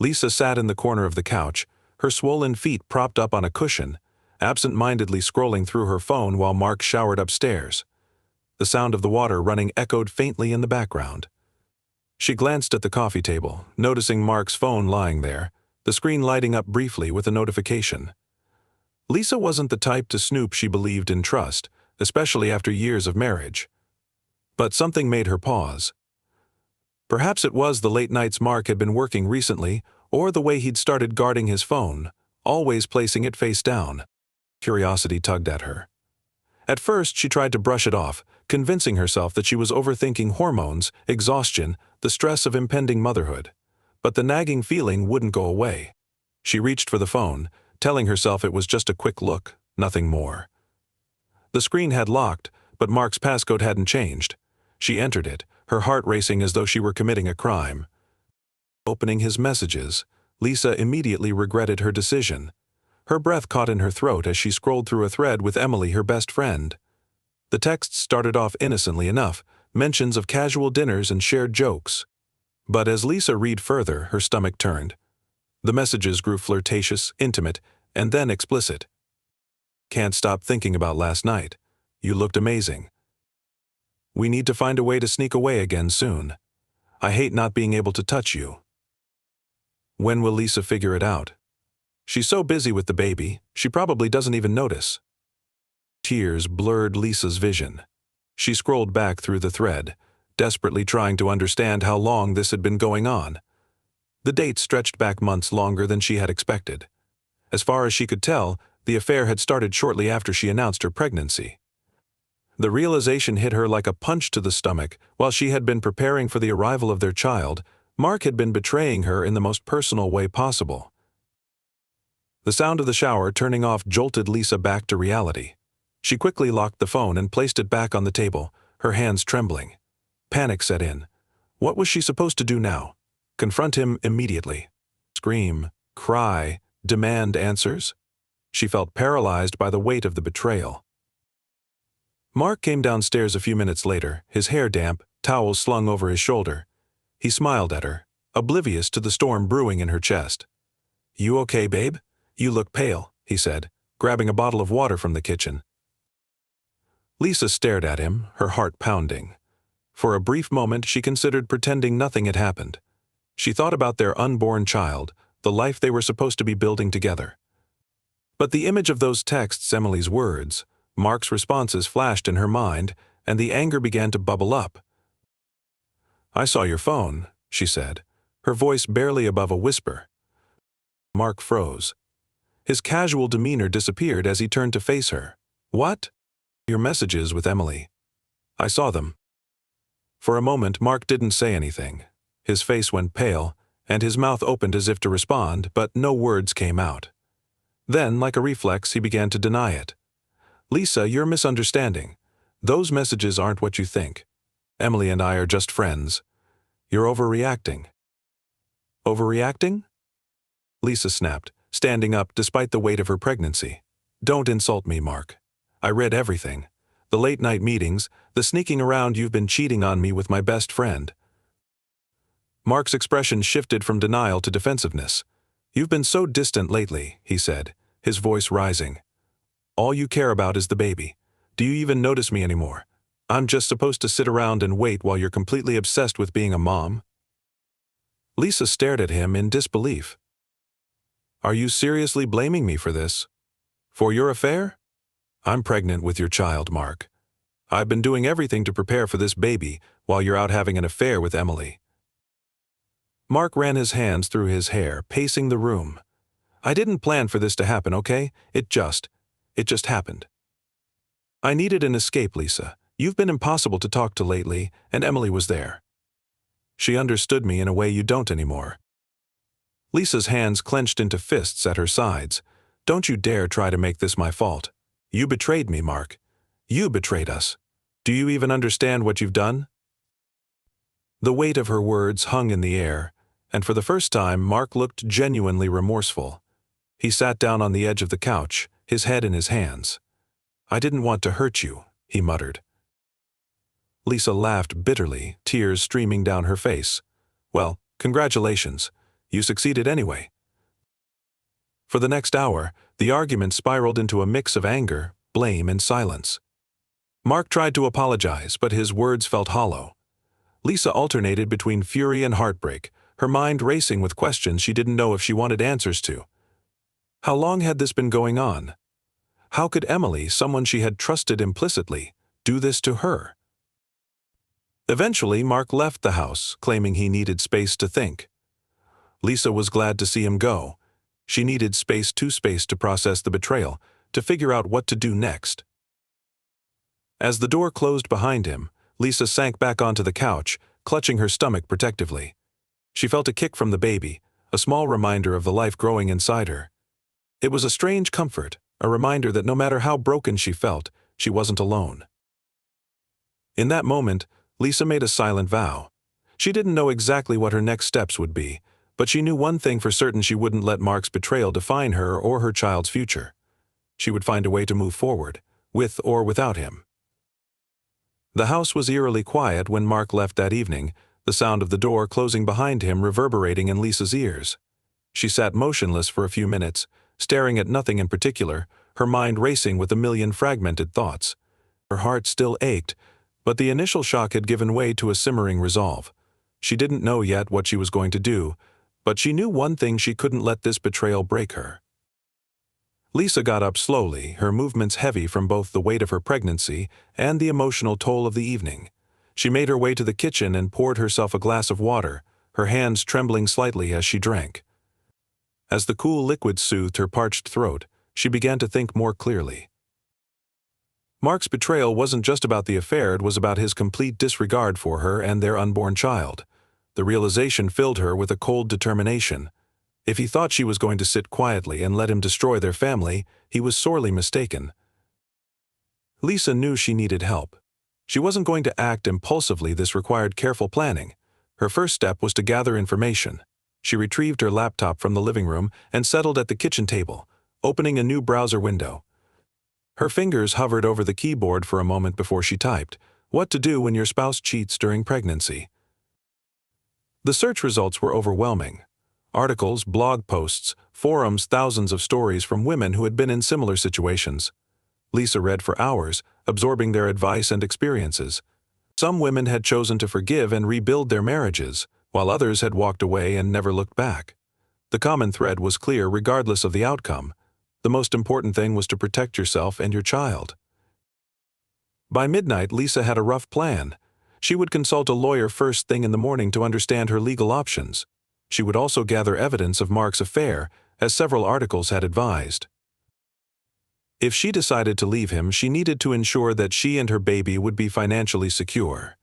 Lisa sat in the corner of the couch, her swollen feet propped up on a cushion, absent-mindedly scrolling through her phone while Mark showered upstairs. The sound of the water running echoed faintly in the background. She glanced at the coffee table, noticing Mark's phone lying there, the screen lighting up briefly with a notification. Lisa wasn't the type to snoop she believed in trust, especially after years of marriage. But something made her pause. Perhaps it was the late nights Mark had been working recently, or the way he'd started guarding his phone, always placing it face down. Curiosity tugged at her. At first, she tried to brush it off, convincing herself that she was overthinking hormones, exhaustion, the stress of impending motherhood. But the nagging feeling wouldn't go away. She reached for the phone, telling herself it was just a quick look, nothing more. The screen had locked, but Mark's passcode hadn't changed. She entered it, her heart racing as though she were committing a crime. Opening his messages, Lisa immediately regretted her decision. Her breath caught in her throat as she scrolled through a thread with Emily, her best friend. The texts started off innocently enough, mentions of casual dinners and shared jokes. But as Lisa read further, her stomach turned. The messages grew flirtatious, intimate, and then explicit. "Can't stop thinking about last night. You looked amazing. We need to find a way to sneak away again soon. I hate not being able to touch you." When will Lisa figure it out? She's so busy with the baby, she probably doesn't even notice. Tears blurred Lisa's vision. She scrolled back through the thread, desperately trying to understand how long this had been going on. The date stretched back months longer than she had expected. As far as she could tell, the affair had started shortly after she announced her pregnancy. The realization hit her like a punch to the stomach. While she had been preparing for the arrival of their child, Mark had been betraying her in the most personal way possible. The sound of the shower turning off jolted Lisa back to reality. She quickly locked the phone and placed it back on the table, her hands trembling. Panic set in. What was she supposed to do now? Confront him immediately? Scream, cry, demand answers? She felt paralyzed by the weight of the betrayal. Mark came downstairs a few minutes later, his hair damp, towels slung over his shoulder. He smiled at her, oblivious to the storm brewing in her chest. "You okay, babe? You look pale," he said, grabbing a bottle of water from the kitchen. Lisa stared at him, her heart pounding. For a brief moment, she considered pretending nothing had happened. She thought about their unborn child, the life they were supposed to be building together. But the image of those texts, Emily's words, Mark's responses flashed in her mind, and the anger began to bubble up. "I saw your phone," she said, her voice barely above a whisper. Mark froze. His casual demeanor disappeared as he turned to face her. "What?" "Your messages with Emily. I saw them." For a moment, Mark didn't say anything. His face went pale, and his mouth opened as if to respond, but no words came out. Then, like a reflex, he began to deny it. "Lisa, you're misunderstanding. Those messages aren't what you think. Emily and I are just friends. You're overreacting." "Overreacting?" Lisa snapped, standing up despite the weight of her pregnancy. "Don't insult me, Mark. I read everything. The late-night meetings, the sneaking around. You've been cheating on me with my best friend." Mark's expression shifted from denial to defensiveness. "You've been so distant lately," he said, his voice rising. "All you care about is the baby. Do you even notice me anymore? I'm just supposed to sit around and wait while you're completely obsessed with being a mom?" Lisa stared at him in disbelief. "Are you seriously blaming me for this? For your affair? I'm pregnant with your child, Mark. I've been doing everything to prepare for this baby while you're out having an affair with Emily." Mark ran his hands through his hair, pacing the room. "I didn't plan for this to happen, okay? It just happened. I needed an escape, Lisa. You've been impossible to talk to lately, and Emily was there. She understood me in a way you don't anymore." Lisa's hands clenched into fists at her sides. "Don't you dare try to make this my fault. You betrayed me, Mark. You betrayed us. Do you even understand what you've done?" The weight of her words hung in the air, and for the first time Mark looked genuinely remorseful. He sat down on the edge of the couch, his head in his hands. "I didn't want to hurt you," he muttered. Lisa laughed bitterly, tears streaming down her face. "Well, congratulations. You succeeded anyway. For the next hour, the argument spiraled into a mix of anger, blame, and silence. Mark tried to apologize, but his words felt hollow. Lisa alternated between fury and heartbreak, her mind racing with questions she didn't know if she wanted answers to. How long had this been going on? How could Emily, someone she had trusted implicitly, do this to her? Eventually, Mark left the house, claiming he needed space to think. Lisa was glad to see him go. She needed space to process the betrayal, to figure out what to do next. As the door closed behind him, Lisa sank back onto the couch, clutching her stomach protectively. She felt a kick from the baby, a small reminder of the life growing inside her. It was a strange comfort, a reminder that no matter how broken she felt, she wasn't alone. In that moment, Lisa made a silent vow. She didn't know exactly what her next steps would be, but she knew one thing for certain: she wouldn't let Mark's betrayal define her or her child's future. She would find a way to move forward, with or without him. The house was eerily quiet when Mark left that evening, the sound of the door closing behind him reverberating in Lisa's ears. She sat motionless for a few minutes, staring at nothing in particular, her mind racing with a million fragmented thoughts. Her heart still ached, but the initial shock had given way to a simmering resolve. She didn't know yet what she was going to do, but she knew one thing: she couldn't let this betrayal break her. Lisa got up slowly, her movements heavy from both the weight of her pregnancy and the emotional toll of the evening. She made her way to the kitchen and poured herself a glass of water, her hands trembling slightly as she drank. As the cool liquid soothed her parched throat, she began to think more clearly. Mark's betrayal wasn't just about the affair, it was about his complete disregard for her and their unborn child. The realization filled her with a cold determination. If he thought she was going to sit quietly and let him destroy their family, he was sorely mistaken. Lisa knew she needed help. She wasn't going to act impulsively, this required careful planning. Her first step was to gather information. She retrieved her laptop from the living room and settled at the kitchen table, opening a new browser window. Her fingers hovered over the keyboard for a moment before she typed, "What to do when your spouse cheats during pregnancy." The search results were overwhelming. Articles, blog posts, forums, thousands of stories from women who had been in similar situations. Lisa read for hours, absorbing their advice and experiences. Some women had chosen to forgive and rebuild their marriages, while others had walked away and never looked back. The common thread was clear regardless of the outcome. The most important thing was to protect yourself and your child. By midnight, Lisa had a rough plan. She would consult a lawyer first thing in the morning to understand her legal options. She would also gather evidence of Mark's affair, as several articles had advised. If she decided to leave him, she needed to ensure that she and her baby would be financially secure.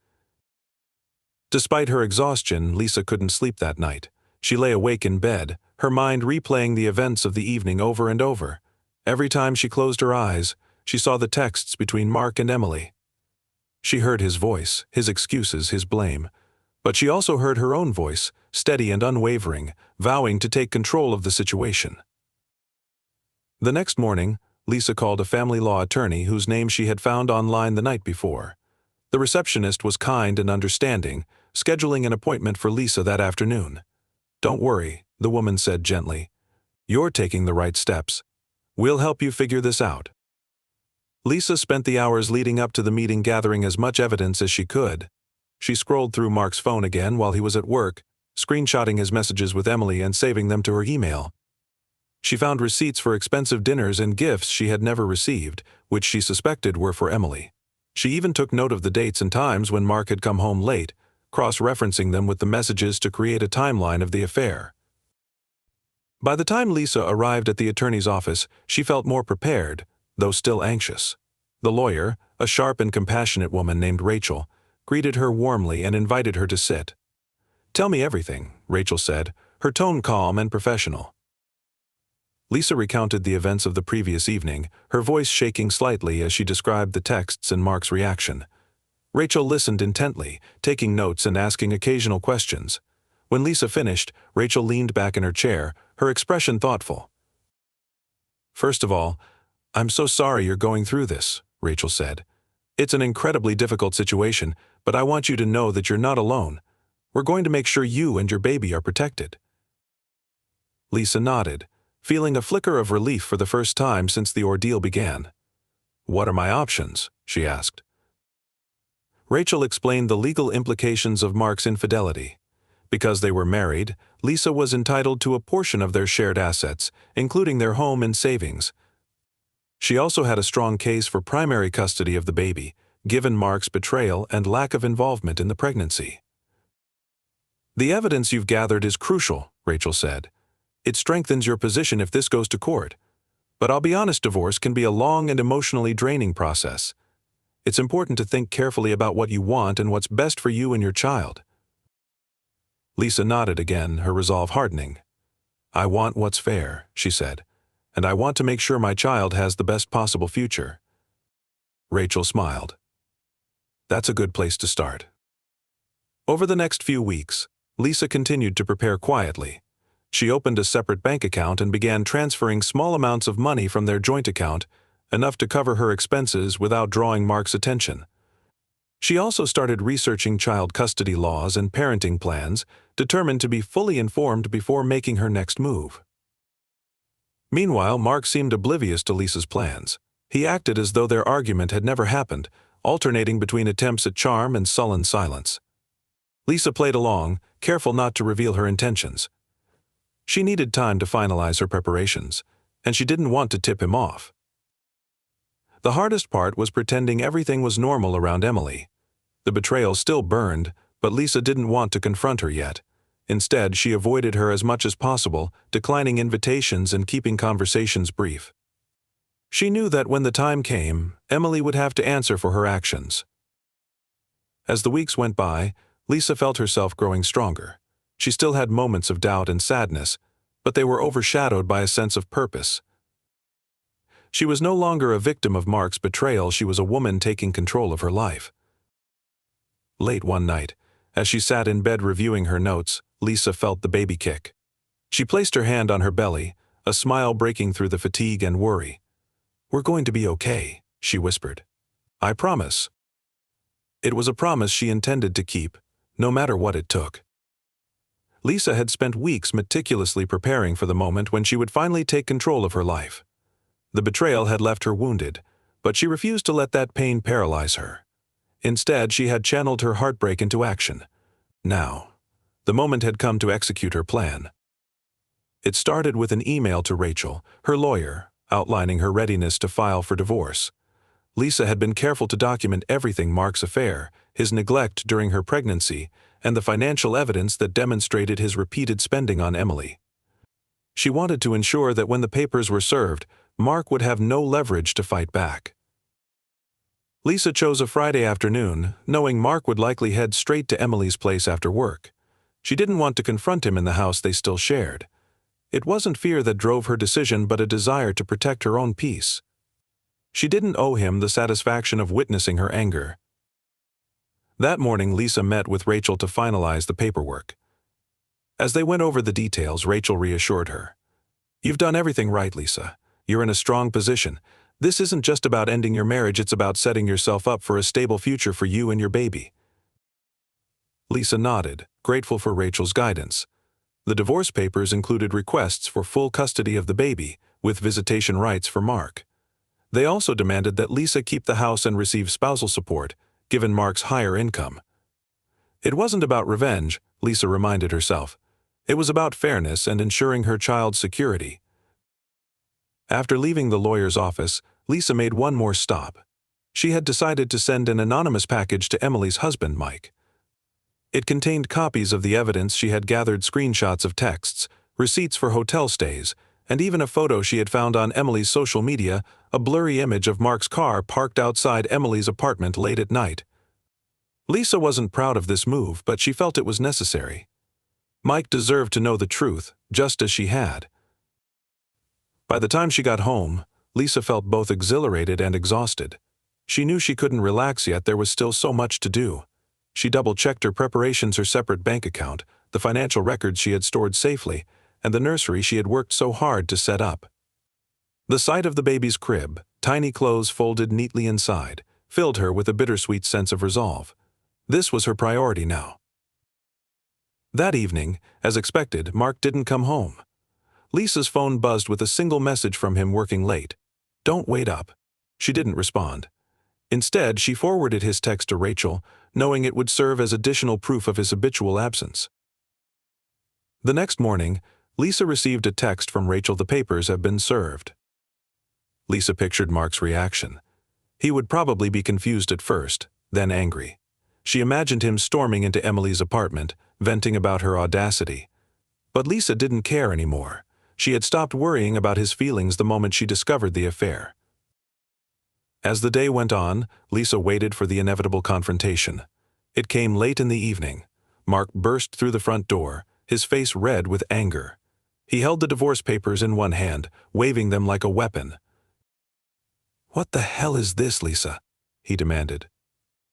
Despite her exhaustion, Lisa couldn't sleep that night. She lay awake in bed, her mind replaying the events of the evening over and over. Every time she closed her eyes, she saw the texts between Mark and Emily. She heard his voice, his excuses, his blame. But she also heard her own voice, steady and unwavering, vowing to take control of the situation. The next morning, Lisa called a family law attorney whose name she had found online the night before. The receptionist was kind and understanding, scheduling an appointment for Lisa that afternoon. "Don't worry," the woman said gently. "You're taking the right steps. We'll help you figure this out." Lisa spent the hours leading up to the meeting gathering as much evidence as she could. She scrolled through Mark's phone again while he was at work, screenshotting his messages with Emily and saving them to her email. She found receipts for expensive dinners and gifts she had never received, which she suspected were for Emily. She even took note of the dates and times when Mark had come home late, cross-referencing them with the messages to create a timeline of the affair. By the time Lisa arrived at the attorney's office, she felt more prepared, though still anxious. The lawyer, a sharp and compassionate woman named Rachel, greeted her warmly and invited her to sit. "Tell me everything," Rachel said, her tone calm and professional. Lisa recounted the events of the previous evening, her voice shaking slightly as she described the texts and Mark's reaction. Rachel listened intently, taking notes and asking occasional questions. When Lisa finished, Rachel leaned back in her chair, her expression thoughtful. "First of all, I'm so sorry you're going through this," Rachel said. "It's an incredibly difficult situation, but I want you to know that you're not alone. We're going to make sure you and your baby are protected." Lisa nodded, feeling a flicker of relief for the first time since the ordeal began. "What are my options?" she asked. Rachel explained the legal implications of Mark's infidelity. Because they were married, Lisa was entitled to a portion of their shared assets, including their home and savings. She also had a strong case for primary custody of the baby, given Mark's betrayal and lack of involvement in the pregnancy. "The evidence you've gathered is crucial," Rachel said. "It strengthens your position if this goes to court. But I'll be honest, divorce can be a long and emotionally draining process. It's important to think carefully about what you want and what's best for you and your child." Lisa nodded again, her resolve hardening. "I want what's fair," she said, "and I want to make sure my child has the best possible future." Rachel smiled. "That's a good place to start." Over the next few weeks, Lisa continued to prepare quietly. She opened a separate bank account and began transferring small amounts of money from their joint account, enough to cover her expenses without drawing Mark's attention. She also started researching child custody laws and parenting plans, determined to be fully informed before making her next move. Meanwhile, Mark seemed oblivious to Lisa's plans. He acted as though their argument had never happened, alternating between attempts at charm and sullen silence. Lisa played along, careful not to reveal her intentions. She needed time to finalize her preparations, and she didn't want to tip him off. The hardest part was pretending everything was normal around Emily. The betrayal still burned, but Lisa didn't want to confront her yet. Instead, she avoided her as much as possible, declining invitations and keeping conversations brief. She knew that when the time came, Emily would have to answer for her actions. As the weeks went by, Lisa felt herself growing stronger. She still had moments of doubt and sadness, but they were overshadowed by a sense of purpose. She was no longer a victim of Mark's betrayal, she was a woman taking control of her life. Late one night, as she sat in bed reviewing her notes, Lisa felt the baby kick. She placed her hand on her belly, a smile breaking through the fatigue and worry. "We're going to be okay," she whispered. "I promise." It was a promise she intended to keep, no matter what it took. Lisa had spent weeks meticulously preparing for the moment when she would finally take control of her life. The betrayal had left her wounded, but she refused to let that pain paralyze her. Instead, she had channeled her heartbreak into action. Now, the moment had come to execute her plan. It started with an email to Rachel, her lawyer, outlining her readiness to file for divorce. Lisa had been careful to document everything: Mark's affair, his neglect during her pregnancy, and the financial evidence that demonstrated his repeated spending on Emily. She wanted to ensure that when the papers were served, Mark would have no leverage to fight back. Lisa chose a Friday afternoon, knowing Mark would likely head straight to Emily's place after work. She didn't want to confront him in the house they still shared. It wasn't fear that drove her decision, but a desire to protect her own peace. She didn't owe him the satisfaction of witnessing her anger. That morning, Lisa met with Rachel to finalize the paperwork. As they went over the details, Rachel reassured her. "You've done everything right, Lisa. You're in a strong position. This isn't just about ending your marriage, it's about setting yourself up for a stable future for you and your baby." Lisa nodded, grateful for Rachel's guidance. The divorce papers included requests for full custody of the baby, with visitation rights for Mark. They also demanded that Lisa keep the house and receive spousal support, given Mark's higher income. It wasn't about revenge, Lisa reminded herself. It was about fairness and ensuring her child's security. After leaving the lawyer's office, Lisa made one more stop. She had decided to send an anonymous package to Emily's husband, Mike. It contained copies of the evidence she had gathered, screenshots of texts, receipts for hotel stays, and even a photo she had found on Emily's social media, a blurry image of Mark's car parked outside Emily's apartment late at night. Lisa wasn't proud of this move, but she felt it was necessary. Mike deserved to know the truth, just as she had. By the time she got home, Lisa felt both exhilarated and exhausted. She knew she couldn't relax yet, there was still so much to do. She double-checked her preparations, her separate bank account, the financial records she had stored safely, and the nursery she had worked so hard to set up. The sight of the baby's crib, tiny clothes folded neatly inside, filled her with a bittersweet sense of resolve. This was her priority now. That evening, as expected, Mark didn't come home. Lisa's phone buzzed with a single message from him working late. "Don't wait up." She didn't respond. Instead, she forwarded his text to Rachel, knowing it would serve as additional proof of his habitual absence. The next morning, Lisa received a text from Rachel: "The papers have been served." Lisa pictured Mark's reaction. He would probably be confused at first, then angry. She imagined him storming into Emily's apartment, venting about her audacity. But Lisa didn't care anymore. She had stopped worrying about his feelings the moment she discovered the affair. As the day went on, Lisa waited for the inevitable confrontation. It came late in the evening. Mark burst through the front door, his face red with anger. He held the divorce papers in one hand, waving them like a weapon. "What the hell is this, Lisa?" he demanded.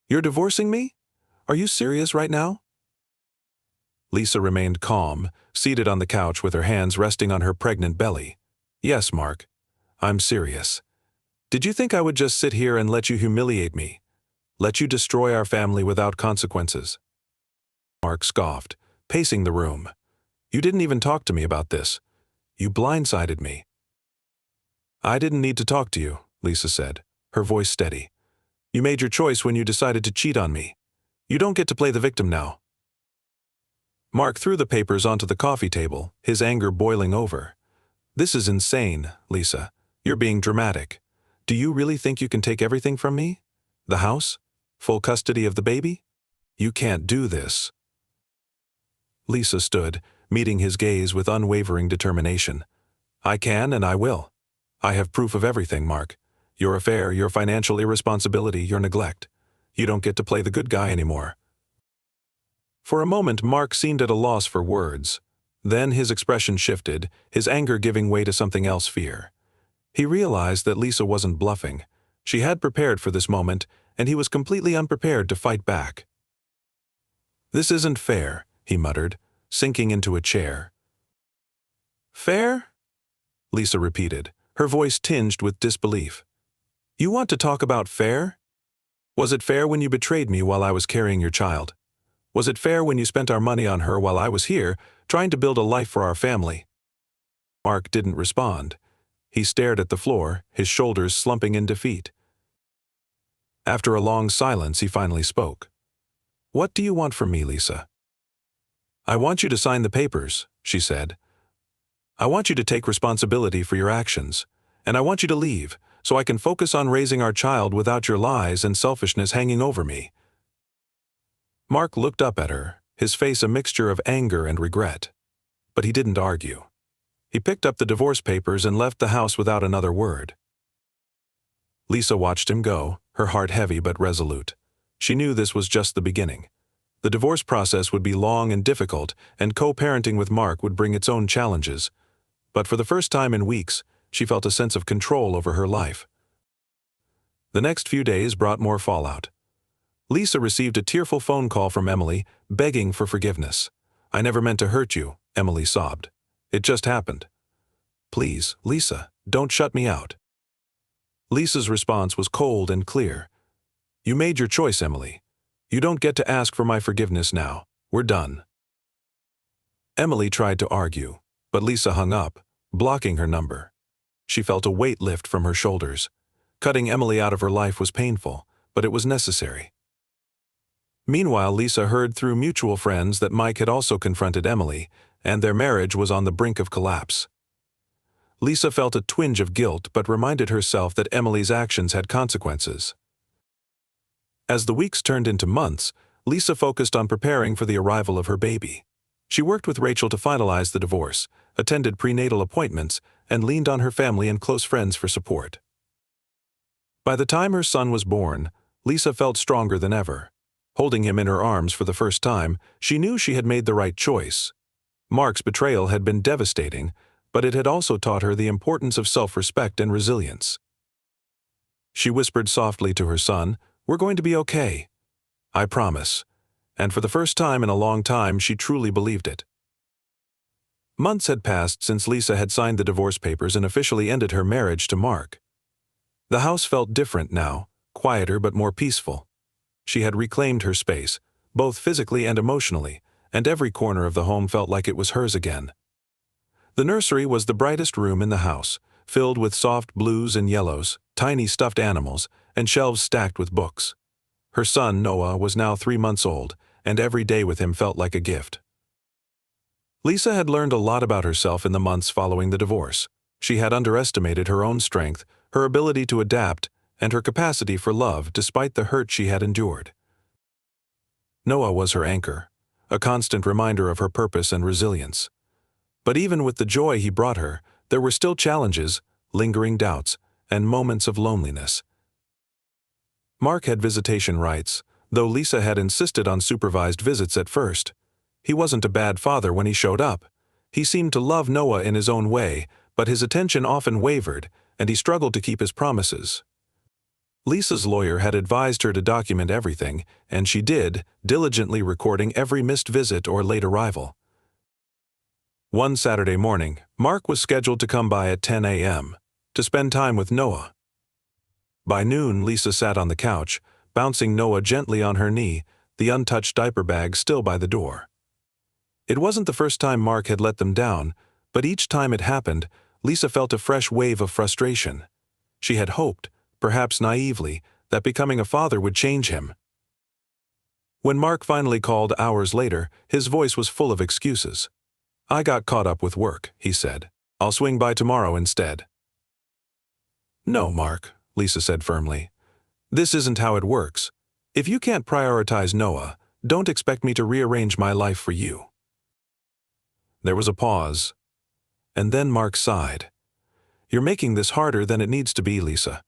"You're divorcing me? Are you serious right now?" Lisa remained calm, seated on the couch with her hands resting on her pregnant belly. "Yes, Mark. I'm serious. Did you think I would just sit here and let you humiliate me? Let you destroy our family without consequences?" Mark scoffed, pacing the room. "You didn't even talk to me about this. You blindsided me." "I didn't need to talk to you," Lisa said, her voice steady. "You made your choice when you decided to cheat on me. You don't get to play the victim now." Mark threw the papers onto the coffee table, his anger boiling over. "This is insane, Lisa. You're being dramatic. Do you really think you can take everything from me? The house? Full custody of the baby? You can't do this." Lisa stood, meeting his gaze with unwavering determination. "I can and I will. I have proof of everything, Mark. Your affair, your financial irresponsibility, your neglect. You don't get to play the good guy anymore." For a moment, Mark seemed at a loss for words. Then his expression shifted, his anger giving way to something else: fear. He realized that Lisa wasn't bluffing. She had prepared for this moment, and he was completely unprepared to fight back. "This isn't fair," he muttered, sinking into a chair. "Fair?" Lisa repeated, her voice tinged with disbelief. "You want to talk about fair? Was it fair when you betrayed me while I was carrying your child? Was it fair when you spent our money on her while I was here, trying to build a life for our family?" Mark didn't respond. He stared at the floor, his shoulders slumping in defeat. After a long silence, he finally spoke. "What do you want from me, Lisa?" "I want you to sign the papers," she said. "I want you to take responsibility for your actions, and I want you to leave, so I can focus on raising our child without your lies and selfishness hanging over me." Mark looked up at her, his face a mixture of anger and regret. But he didn't argue. He picked up the divorce papers and left the house without another word. Lisa watched him go, her heart heavy but resolute. She knew this was just the beginning. The divorce process would be long and difficult, and co-parenting with Mark would bring its own challenges. But for the first time in weeks, she felt a sense of control over her life. The next few days brought more fallout. Lisa received a tearful phone call from Emily, begging for forgiveness. "I never meant to hurt you," Emily sobbed. "It just happened. Please, Lisa, don't shut me out." Lisa's response was cold and clear. "You made your choice, Emily. You don't get to ask for my forgiveness now. We're done." Emily tried to argue, but Lisa hung up, blocking her number. She felt a weight lift from her shoulders. Cutting Emily out of her life was painful, but it was necessary. Meanwhile, Lisa heard through mutual friends that Mike had also confronted Emily, and their marriage was on the brink of collapse. Lisa felt a twinge of guilt but reminded herself that Emily's actions had consequences. As the weeks turned into months, Lisa focused on preparing for the arrival of her baby. She worked with Rachel to finalize the divorce, attended prenatal appointments, and leaned on her family and close friends for support. By the time her son was born, Lisa felt stronger than ever. Holding him in her arms for the first time, she knew she had made the right choice. Mark's betrayal had been devastating, but it had also taught her the importance of self-respect and resilience. She whispered softly to her son, "We're going to be okay. I promise." And for the first time in a long time, she truly believed it. Months had passed since Lisa had signed the divorce papers and officially ended her marriage to Mark. The house felt different now, quieter but more peaceful. She had reclaimed her space, both physically and emotionally, and every corner of the home felt like it was hers again. The nursery was the brightest room in the house, filled with soft blues and yellows, tiny stuffed animals, and shelves stacked with books. Her son, Noah, was now 3 months old, and every day with him felt like a gift. Lisa had learned a lot about herself in the months following the divorce. She had underestimated her own strength, her ability to adapt, and her capacity for love despite the hurt she had endured. Noah was her anchor, a constant reminder of her purpose and resilience. But even with the joy he brought her, there were still challenges, lingering doubts, and moments of loneliness. Mark had visitation rights, though Lisa had insisted on supervised visits at first. He wasn't a bad father when he showed up. He seemed to love Noah in his own way, but his attention often wavered, and he struggled to keep his promises. Lisa's lawyer had advised her to document everything, and she did, diligently recording every missed visit or late arrival. One Saturday morning, Mark was scheduled to come by at 10 a.m. to spend time with Noah. By noon, Lisa sat on the couch, bouncing Noah gently on her knee, the untouched diaper bag still by the door. It wasn't the first time Mark had let them down, but each time it happened, Lisa felt a fresh wave of frustration. She had hoped, perhaps naively, that becoming a father would change him. When Mark finally called hours later, his voice was full of excuses. "I got caught up with work," he said. "I'll swing by tomorrow instead." "No, Mark," Lisa said firmly. "This isn't how it works. If you can't prioritize Noah, don't expect me to rearrange my life for you." There was a pause, and then Mark sighed. "You're making this harder than it needs to be, Lisa."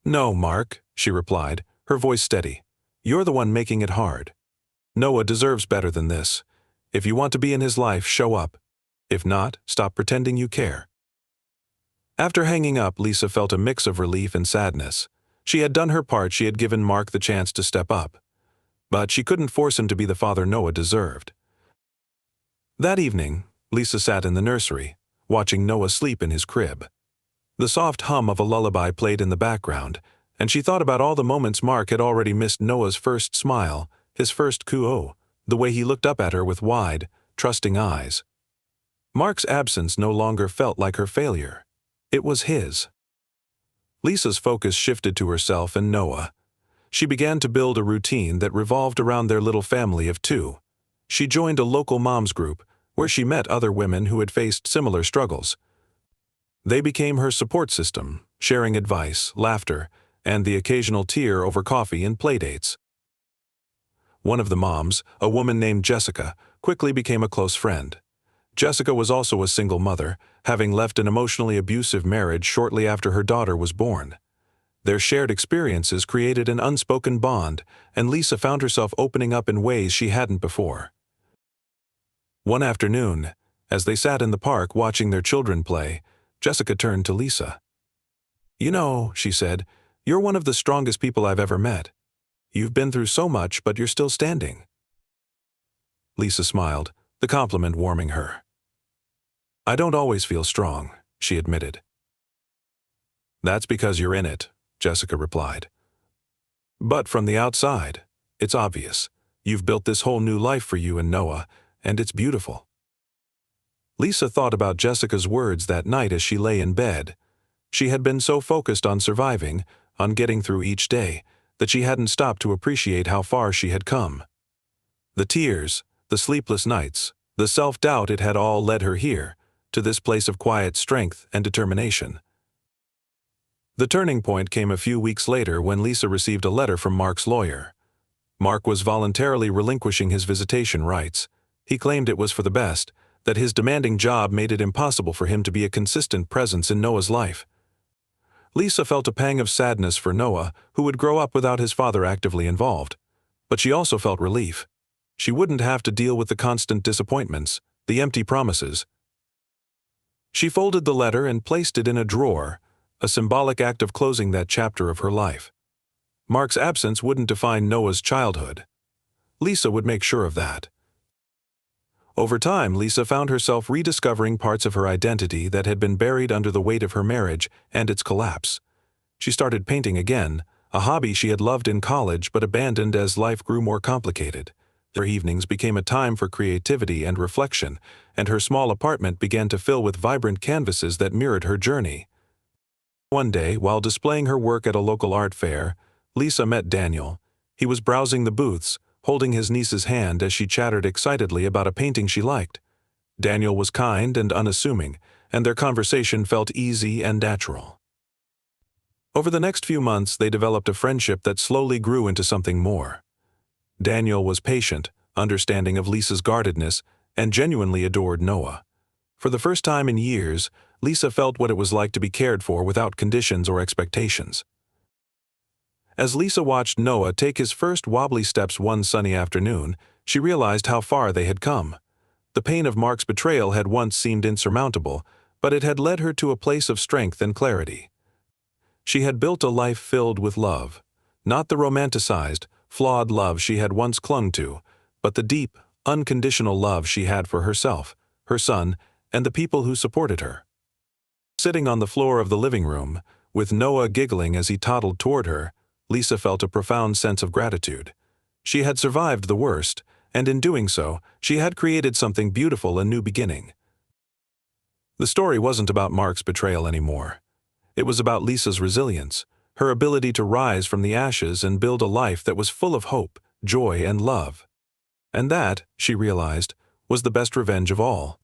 "No, Mark," she replied, her voice steady. "You're the one making it hard. Noah deserves better than this. If you want to be in his life, show up. If not, stop pretending you care." After hanging up, Lisa felt a mix of relief and sadness. She had done her part. She had given Mark the chance to step up. But she couldn't force him to be the father Noah deserved. That evening, Lisa sat in the nursery, watching Noah sleep in his crib. The soft hum of a lullaby played in the background, and she thought about all the moments Mark had already missed: Noah's first smile, his first coo, the way he looked up at her with wide, trusting eyes. Mark's absence no longer felt like her failure. It was his. Lisa's focus shifted to herself and Noah. She began to build a routine that revolved around their little family of two. She joined a local moms group, where she met other women who had faced similar struggles. They became her support system, sharing advice, laughter, and the occasional tear over coffee and playdates. One of the moms, a woman named Jessica, quickly became a close friend. Jessica was also a single mother, having left an emotionally abusive marriage shortly after her daughter was born. Their shared experiences created an unspoken bond, and Lisa found herself opening up in ways she hadn't before. One afternoon, as they sat in the park watching their children play, Jessica turned to Lisa. "You know," she said, "you're one of the strongest people I've ever met. You've been through so much, but you're still standing." Lisa smiled, the compliment warming her. "I don't always feel strong," she admitted. "That's because you're in it," Jessica replied. "But from the outside, it's obvious. You've built this whole new life for you and Noah, and it's beautiful." Lisa thought about Jessica's words that night as she lay in bed. She had been so focused on surviving, on getting through each day, that she hadn't stopped to appreciate how far she had come. The tears, the sleepless nights, the self-doubt, it had all led her here, to this place of quiet strength and determination. The turning point came a few weeks later when Lisa received a letter from Mark's lawyer. Mark was voluntarily relinquishing his visitation rights. He claimed it was for the best, that his demanding job made it impossible for him to be a consistent presence in Noah's life. Lisa felt a pang of sadness for Noah, who would grow up without his father actively involved. But she also felt relief. She wouldn't have to deal with the constant disappointments, the empty promises. She folded the letter and placed it in a drawer, a symbolic act of closing that chapter of her life. Mark's absence wouldn't define Noah's childhood. Lisa would make sure of that. Over time, Lisa found herself rediscovering parts of her identity that had been buried under the weight of her marriage and its collapse. She started painting again, a hobby she had loved in college but abandoned as life grew more complicated. Her evenings became a time for creativity and reflection, and her small apartment began to fill with vibrant canvases that mirrored her journey. One day, while displaying her work at a local art fair, Lisa met Daniel. He was browsing the booths, holding his niece's hand as she chattered excitedly about a painting she liked. Daniel was kind and unassuming, and their conversation felt easy and natural. Over the next few months, they developed a friendship that slowly grew into something more. Daniel was patient, understanding of Lisa's guardedness, and genuinely adored Noah. For the first time in years, Lisa felt what it was like to be cared for without conditions or expectations. As Lisa watched Noah take his first wobbly steps one sunny afternoon, she realized how far they had come. The pain of Mark's betrayal had once seemed insurmountable, but it had led her to a place of strength and clarity. She had built a life filled with love, not the romanticized, flawed love she had once clung to, but the deep, unconditional love she had for herself, her son, and the people who supported her. Sitting on the floor of the living room, with Noah giggling as he toddled toward her, Lisa felt a profound sense of gratitude. She had survived the worst, and in doing so, she had created something beautiful, a new beginning. The story wasn't about Mark's betrayal anymore. It was about Lisa's resilience, her ability to rise from the ashes and build a life that was full of hope, joy, and love. And that, she realized, was the best revenge of all.